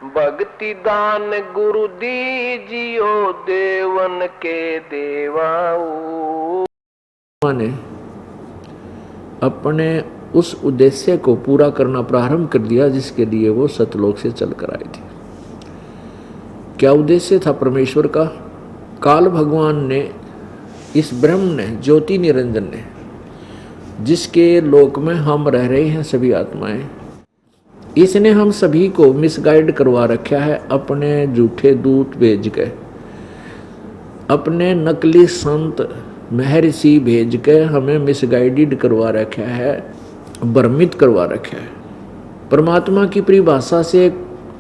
भक्ति दान गुरु दीजियो देवन के देवाऊ। ने अपने उस उद्देश्य को पूरा करना प्रारंभ कर दिया जिसके लिए वो सतलोक से चलकर आए थे। क्या उद्देश्य था परमेश्वर का? काल भगवान ने, इस ब्रह्म ने, ज्योति निरंजन ने, जिसके लोक में हम रह रहे हैं सभी आत्माएं, इसने हम सभी को मिसगाइड करवा रखा है अपने झूठे दूत भेज के, अपने नकली संत महर्षि भेज के हमें मिसगाइडेड करवा रखा है, भ्रमित करवा रखा है। परमात्मा की परिभाषा से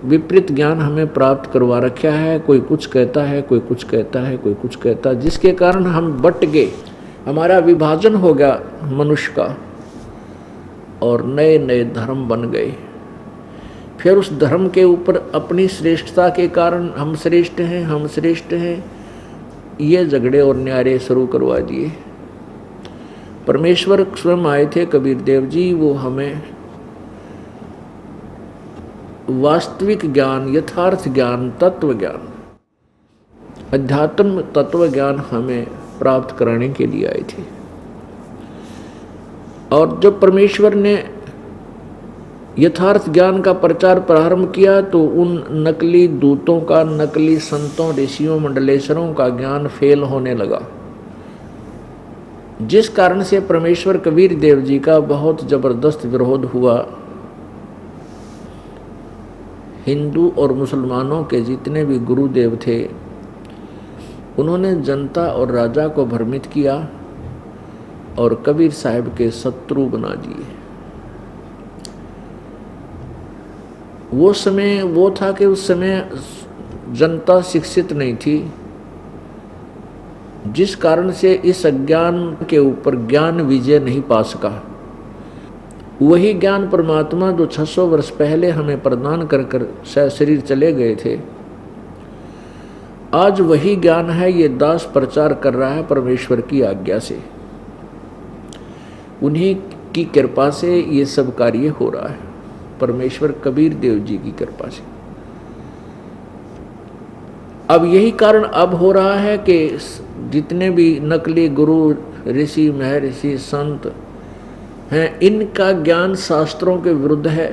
विपरीत ज्ञान हमें प्राप्त करवा रखा है। कोई कुछ कहता है, कोई कुछ कहता है, कोई कुछ कहता है, जिसके कारण हम बट गए, हमारा विभाजन हो गया मनुष्य का और नए नए धर्म बन गए। फिर उस धर्म के ऊपर अपनी श्रेष्ठता के कारण हम श्रेष्ठ हैं, हम श्रेष्ठ हैं, ये झगड़े और न्यारे शुरू करवा दिए। परमेश्वर स्वयं आए थे कबीर देव जी, वो हमें वास्तविक ज्ञान, यथार्थ ज्ञान, तत्व ज्ञान, अध्यात्म तत्व ज्ञान हमें प्राप्त कराने के लिए आए थे। और जब परमेश्वर ने यथार्थ ज्ञान का प्रचार प्रारंभ किया तो उन नकली दूतों का, नकली संतों, ऋषियों, मंडलेश्वरों का ज्ञान फेल होने लगा, जिस कारण से परमेश्वर कबीर देव जी का बहुत जबरदस्त विरोध हुआ। हिंदू और मुसलमानों के जितने भी गुरुदेव थे, उन्होंने जनता और राजा को भ्रमित किया और कबीर साहब के शत्रु बना दिए। वो समय वो था कि उस समय जनता शिक्षित नहीं थी, जिस कारण से इस अज्ञान के ऊपर ज्ञान विजय नहीं पा सका। वही ज्ञान परमात्मा जो 600 वर्ष पहले हमें प्रदान कर कर शरीर चले गए थे, आज वही ज्ञान है, ये दास प्रचार कर रहा है परमेश्वर की आज्ञा से। उन्हीं की कृपा से ये सब कार्य हो रहा है, परमेश्वर कबीर देव जी की कृपा से। अब यही कारण अब हो रहा है कि जितने भी नकली गुरु, ऋषि, महर्षि, संत हैं, इनका ज्ञान शास्त्रों के विरुद्ध है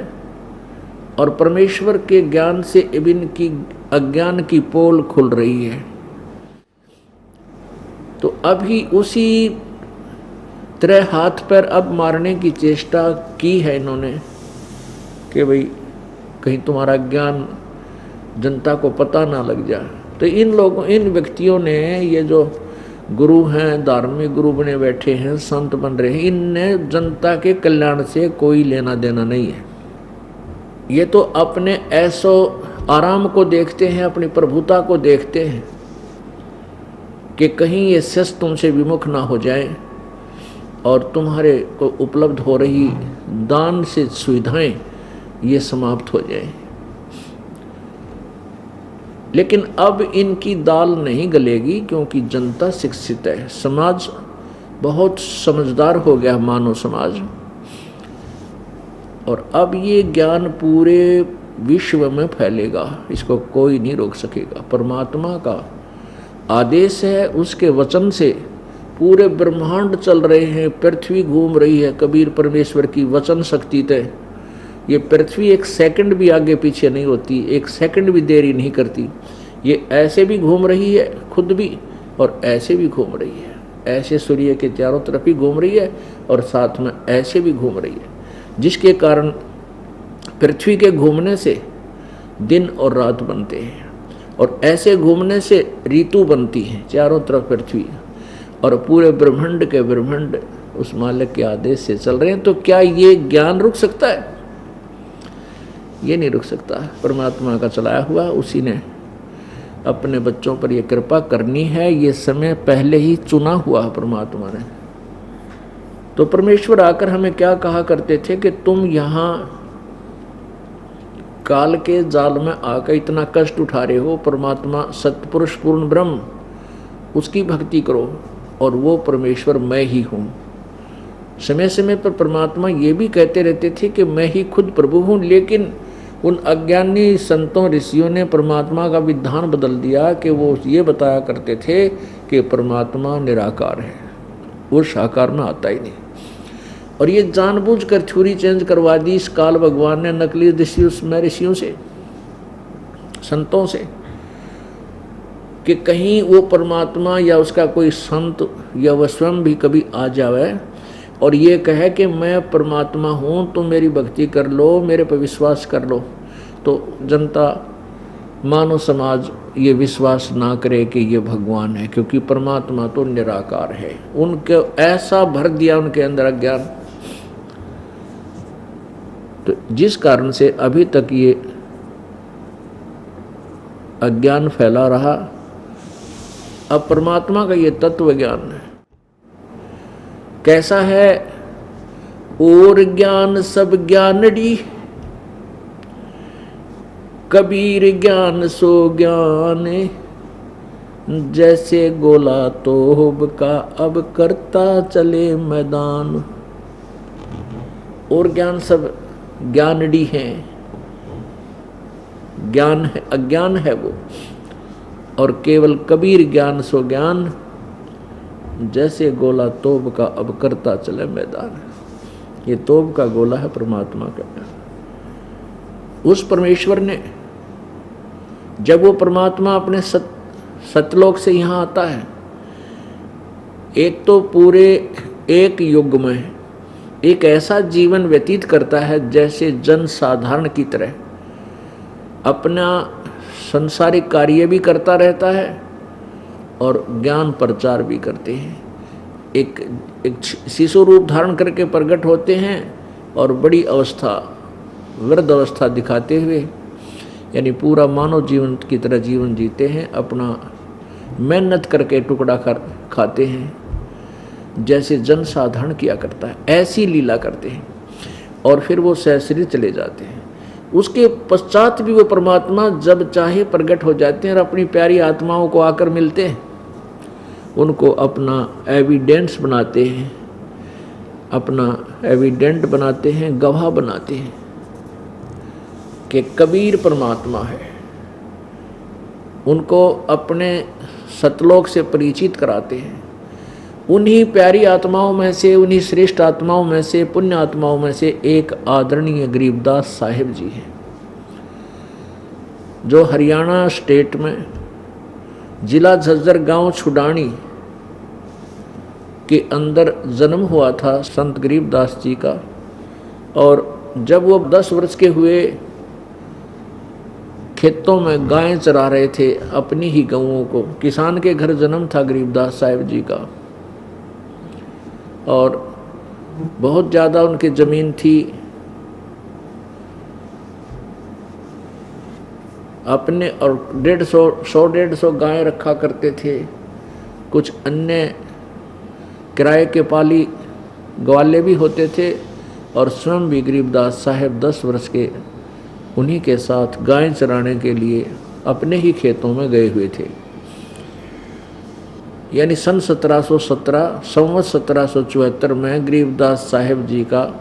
और परमेश्वर के ज्ञान से इनकी अज्ञान की पोल खुल रही है। तो अभी उसी तरह हाथ पैर अब मारने की चेष्टा की है इन्होंने कि भाई कहीं तुम्हारा ज्ञान जनता को पता ना लग जाए। तो इन लोगों, इन व्यक्तियों ने, ये जो गुरु हैं, धार्मिक गुरु बने बैठे हैं, संत बन रहे हैं, इनने जनता के कल्याण से कोई लेना देना नहीं है। ये तो अपने ऐसो आराम को देखते हैं, अपनी प्रभुता को देखते हैं कि कहीं ये सस तुमसे विमुख ना हो जाए और तुम्हारे को उपलब्ध हो रही दान से सुविधाएं ये समाप्त हो जाए। लेकिन अब इनकी दाल नहीं गलेगी क्योंकि जनता शिक्षित है, समाज बहुत समझदार हो गया, मानव समाज। और अब ये ज्ञान पूरे विश्व में फैलेगा, इसको कोई नहीं रोक सकेगा। परमात्मा का आदेश है, उसके वचन से पूरे ब्रह्मांड चल रहे हैं, पृथ्वी घूम रही है कबीर परमेश्वर की वचन शक्ति तय। ये पृथ्वी एक सेकंड भी आगे पीछे नहीं होती, एक सेकंड भी देरी नहीं करती। ये ऐसे भी घूम रही है खुद भी और ऐसे भी घूम रही है, ऐसे सूर्य के चारों तरफ ही घूम रही है और साथ में ऐसे भी घूम रही है, जिसके कारण पृथ्वी के घूमने से दिन और रात बनते हैं और ऐसे घूमने से ऋतु बनती है चारों तरफ पृथ्वी, और पूरे ब्रह्मांड के ब्रह्मांड उस मालिक के आदेश से चल रहे हैं। तो क्या ये ज्ञान रुक सकता है? ये नहीं रुक सकता। परमात्मा का चलाया हुआ, उसी ने अपने बच्चों पर ये कृपा करनी है, ये समय पहले ही चुना हुआ है परमात्मा ने। तो परमेश्वर आकर हमें क्या कहा करते थे कि तुम यहाँ काल के जाल में आकर इतना कष्ट उठा रहे हो, परमात्मा सतपुरुष पूर्ण ब्रह्म, उसकी भक्ति करो और वो परमेश्वर मैं ही हूँ। समय समय पर परमात्मा ये भी कहते रहते थे कि मैं ही खुद प्रभु हूँ, लेकिन उन अज्ञानी संतों ऋषियों ने परमात्मा का विधान बदल दिया कि वो ये बताया करते थे कि परमात्मा निराकार है, वो साकार में आता ही नहीं। और ये जानबूझकर थ्योरी चेंज करवा दी इस काल भगवान ने नकली ऋषियों से, संतों से, कि कहीं वो परमात्मा या उसका कोई संत या वह स्वयं भी कभी आ जावे और ये कहे कि मैं परमात्मा हूँ, तो मेरी भक्ति कर लो, मेरे पर विश्वास कर लो। तो जनता, मानव समाज ये विश्वास ना करे कि ये भगवान है, क्योंकि परमात्मा तो निराकार है। उनके ऐसा भर दिया उनके अंदर अज्ञान, तो जिस कारण से अभी तक ये अज्ञान फैला रहा। अब परमात्मा का ये तत्व ज्ञान है कैसा है? और ज्ञान सब ज्ञानड़ी, कबीर ज्ञान सो ज्ञान, जैसे गोला तोब का अब करता चले मैदान। और ज्ञान सब ज्ञानड़ी हैं, ज्ञान है, अज्ञान है वो। और केवल कबीर ज्ञान सो ज्ञान, जैसे गोला तोब का अब करता चले मैदान। ये तोब का गोला है परमात्मा का। उस परमेश्वर ने, जब वो परमात्मा अपने सतलोक से यहाँ आता है, एक तो पूरे एक युग में एक ऐसा जीवन व्यतीत करता है जैसे जन साधारण की तरह अपना संसारिक कार्य भी करता रहता है और ज्ञान प्रचार भी करते हैं। एक शिशु रूप धारण करके प्रकट होते हैं और बड़ी अवस्था, वृद्ध अवस्था दिखाते हुए, यानी पूरा मानव जीवन की तरह जीवन जीते हैं। अपना मेहनत करके टुकड़ा कर खाते हैं जैसे जन साधारण किया करता है, ऐसी लीला करते हैं और फिर वो सहशरीर चले जाते हैं। उसके पश्चात भी वो परमात्मा जब चाहे प्रकट हो जाते हैं और अपनी प्यारी आत्माओं को आकर मिलते हैं, उनको अपना एविडेंस बनाते हैं, अपना एविडेंट बनाते हैं, गवाह बनाते हैं कि कबीर परमात्मा है। उनको अपने सतलोक से परिचित कराते हैं। उन्हीं प्यारी आत्माओं में से, उन्हीं श्रेष्ठ आत्माओं में से, पुण्य आत्माओं में से एक आदरणीय गरीबदास साहिब जी हैं, जो हरियाणा स्टेट में जिला झज्जर गांव छुडानी के अंदर जन्म हुआ था संत गरीबदास जी का। और जब वो 10 वर्ष के हुए, खेतों में गायें चरा रहे थे, अपनी ही गऊओं को। किसान के घर जन्म था गरीबदास साहिब जी का और बहुत ज़्यादा उनकी ज़मीन थी। अपने और 150 गायें रखा करते थे। कुछ अन्य किराए के पाली ग्वाले भी होते थे और स्वयं भी गरीबदास साहिब 10 वर्ष के उन्हीं के साथ गायें चराने के लिए अपने ही खेतों में गए हुए थे। यानी सन 1717 संवत 1774 में गरीबदास साहिब जी का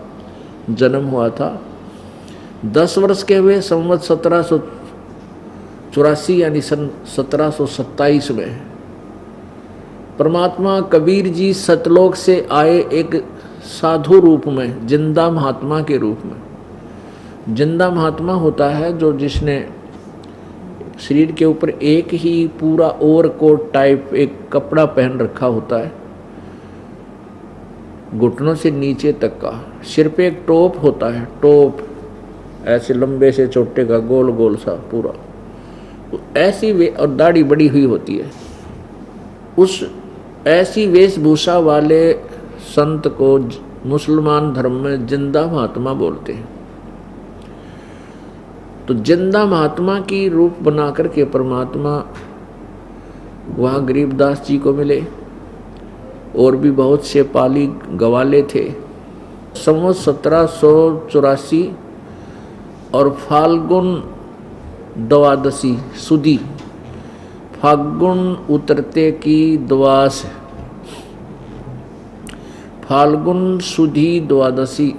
जन्म हुआ था। 10 वर्ष के हुए संवत 1784 यानी सन 1727 में परमात्मा कबीर जी सतलोक से आए एक साधु रूप में, जिंदा महात्मा के रूप में। जिंदा महात्मा होता है जो जिसने शरीर के ऊपर एक ही पूरा ओवरकोट टाइप एक कपड़ा पहन रखा होता है, घुटनों से नीचे तक का। सिर पे एक टोप होता है, टोप ऐसे लंबे से छोटे का, गोल गोल सा पूरा, ऐसी और दाढ़ी बड़ी हुई होती है। उस ऐसी वेशभूषा वाले संत को मुसलमान धर्म में जिंदा महात्मा बोलते हैं। तो जिंदा महात्मा की रूप बना करके परमात्मा वहाँ गरीबदास जी को मिले। और भी बहुत से पाली गवाले थे। संवत 1784 और फाल्गुन 12 सुदी, फाल्गुन उतरते की द्वास, फाल्गुन सुधी 12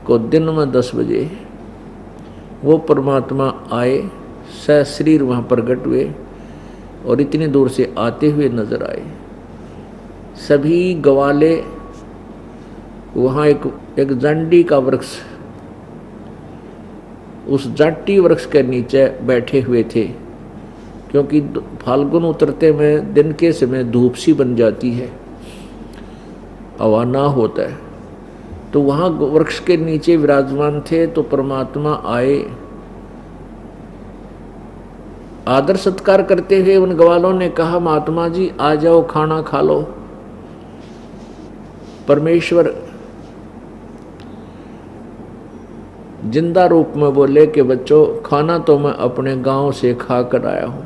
को दिन में 10 बजे वो परमात्मा आए, सशरीर वहाँ प्रकट हुए और इतनी दूर से आते हुए नजर आए। सभी ग्वाले वहाँ एक जांडी का वृक्ष, उस जाटी वृक्ष के नीचे बैठे हुए थे, क्योंकि फाल्गुन उतरते में दिन के समय धूप सी बन जाती है, हवा ना होता है, तो वहाँ वृक्ष के नीचे विराजमान थे। तो परमात्मा आए, आदर सत्कार करते हुए उन ग्वालों ने कहा, महात्मा जी आ जाओ, खाना खा लो। परमेश्वर जिंदा रूप में बोले कि बच्चों, खाना तो मैं अपने गांव से खा कर आया हूं।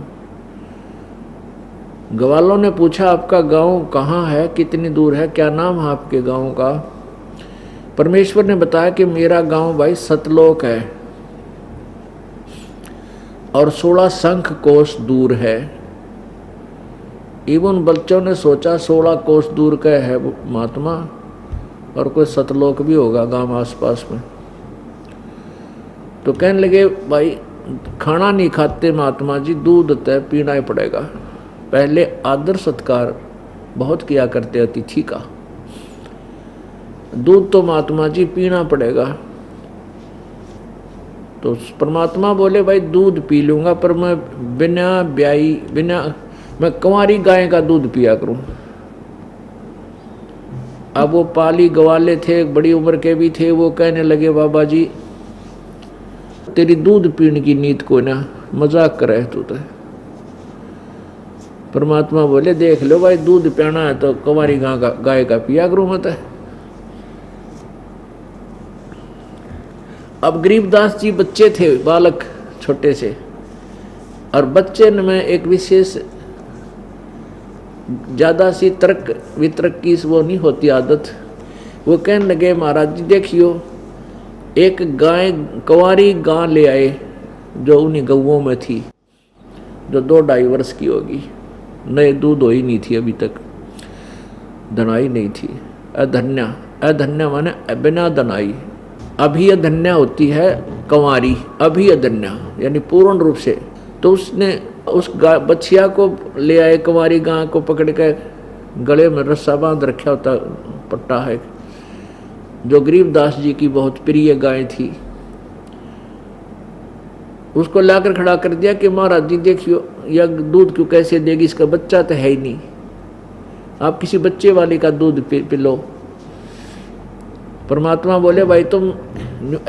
ग्वालों ने पूछा, आपका गांव कहाँ है, कितनी दूर है, क्या नाम है आपके गांव का? परमेश्वर ने बताया कि मेरा गांव भाई सतलोक है और 16 शंख कोस दूर है। इवन बच्चों ने सोचा 16 कोस दूर का है महात्मा, और कोई सतलोक भी होगा गांव आसपास में। तो कहने लगे, भाई खाना नहीं खाते महात्मा जी, दूध तय पीना ही पड़ेगा। पहले आदर सत्कार बहुत किया करते अतिथि का, दूध तो महात्मा जी पीना पड़ेगा। तो परमात्मा बोले, भाई दूध पी लूंगा, पर मैं मैं कुंवारी गाय का दूध पिया करूं। अब वो पाली ग्वाले थे, बड़ी उम्र के भी थे, वो कहने लगे, बाबा जी तेरी दूध पीने की नीत को ना, मजाक कर रहे तू तो। परमात्मा बोले, देख लो भाई, दूध पीना है तो कुंवारी गाय का पिया करूं मत। अब गरीबदास जी बच्चे थे, बालक छोटे से, और बच्चे में एक विशेष ज्यादा सी तर्क वितर्क की वो नहीं होती आदत। वो कहने लगे, महाराज जी देखियो, एक गाय कुंवारी गाय ले आए जो उन्हीं गऊओं में थी, जो 2-2.5 वर्ष की होगी, नए दूध ही नहीं थी, अभी तक धनाई नहीं थी। अधन्या, अधन्या माने बिना धनाई। अभी अधन्या होती है कुंवारी, अभी अधन्या यानी पूर्ण रूप से। तो उसने उस बछिया को ले आए, कुंवारी गाय को पकड़ के गले में रस्सा बांध रखा होता पट्टा है, जो गरीबदास जी की बहुत प्रिय गाय थी। उसको लाकर खड़ा कर दिया कि महाराज जी देखियो, यह दूध क्यों कैसे देगी, इसका बच्चा तो है ही नहीं, आप किसी बच्चे वाले का दूध पिलो। परमात्मा बोले, भाई तुम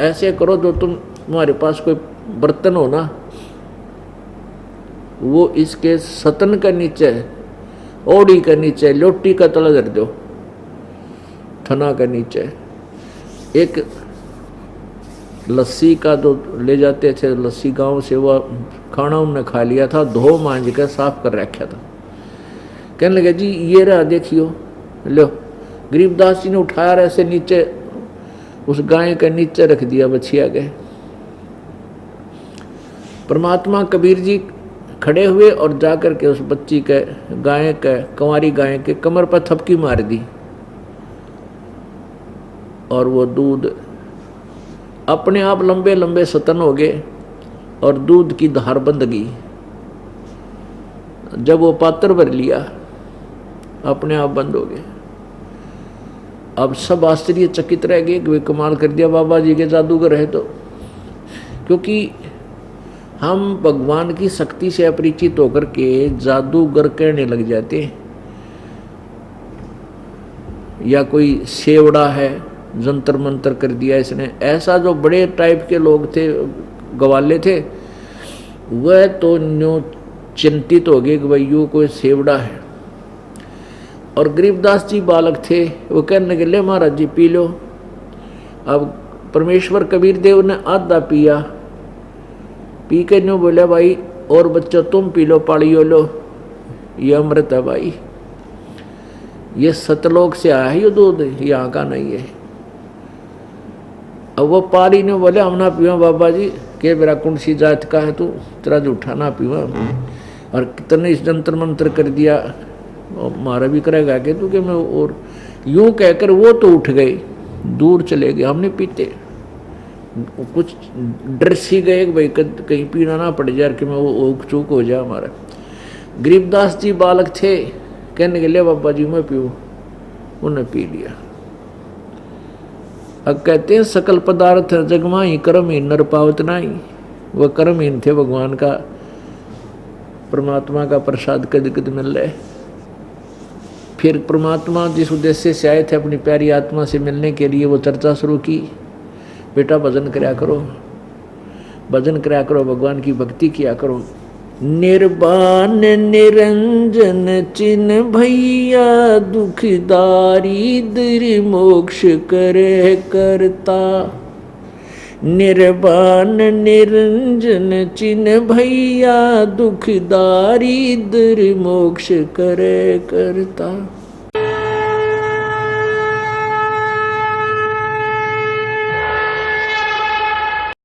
ऐसे करो, जो तुम्हारे पास कोई बर्तन हो ना, वो इसके सतन के नीचे, ओड़ी के नीचे, लोटी का तला धर दो, थना के नीचे। एक लस्सी का जो ले जाते थे, लस्सी गांव से, वो खाना उनने खा लिया था, धो मांझ कर साफ कर रखा था। कहने लगे, जी ये रहा देखियो, लो। गरीबदास जी ने उठाया, ऐसे नीचे उस गाय के नीचे रख दिया बछिया के। परमात्मा कबीर जी खड़े हुए और जाकर के उस बच्ची के गाय के, कुंवारी गाय के कमर पर थपकी मार दी, और वो दूध अपने आप लंबे लंबे सतन हो गए और दूध की धार बंध गई। जब वो पात्र भर लिया, अपने आप बंद हो गए। अब सब आश्चर्यचकित रह गए कि वे कमाल कर दिया, बाबा जी के जादूगर है। तो क्योंकि हम भगवान की शक्ति से अपरिचित होकर के जादूगर कहने लग जाते हैं, या कोई सेवड़ा है, जंतर मंतर कर दिया इसने, ऐसा जो बड़े टाइप के लोग थे, ग्वाले थे, वह तो न्यू चिंतित हो गए कि भाई यूँ कोई सेवड़ा है। और गरीबदास जी बालक थे, वो कहने लगे, ले महाराज जी पी लो। अब परमेश्वर कबीर देव ने आधा पिया, पी के न्यू बोले, भाई और बच्चों तुम पी लो, पालियो लो, ये अमृत है भाई, ये सतलोक से आया है ये दूध, यहाँ का नहीं है। अब वो पाली ने बोले, हम ना पीवा बाबा जी, के मेरा कौन सी जात का है तू, तेरा जूठा ना पीवा। और कितने इस जंतर मंत्र कर दिया, मारा भी करेगा कि तू, कि मैं, और यूं कहकर वो तो उठ गए, दूर चले गए, हमने पीते। कुछ डर सी गए कि भाई कहीं पीना ना पड़ जाए कि मैं वो चूक हो जाए हमारा। गरीबदास जी बालक थे, कहने के लिए बाबा जी मैं पीऊँ, उन्हें पी लिया। अब कहते हैं सकल पदार्थ जगमाई कर्महीन नर पावत नाही। वह कर्महीन थे, भगवान का परमात्मा का प्रसाद कद कद मिल रहे। फिर परमात्मा जिस उद्देश्य से आए थे अपनी प्यारी आत्मा से मिलने के लिए, वो चर्चा शुरू की, बेटा भजन करया करो, भजन करया करो, भगवान की भक्ति किया करो। निर्वाण निरंजन चिन्ह भैया दुखदारी दरि मोक्ष करे करता। निर्वाण निरंजन चिन्ह भैया दुखदारी दरि मोक्ष करे करता।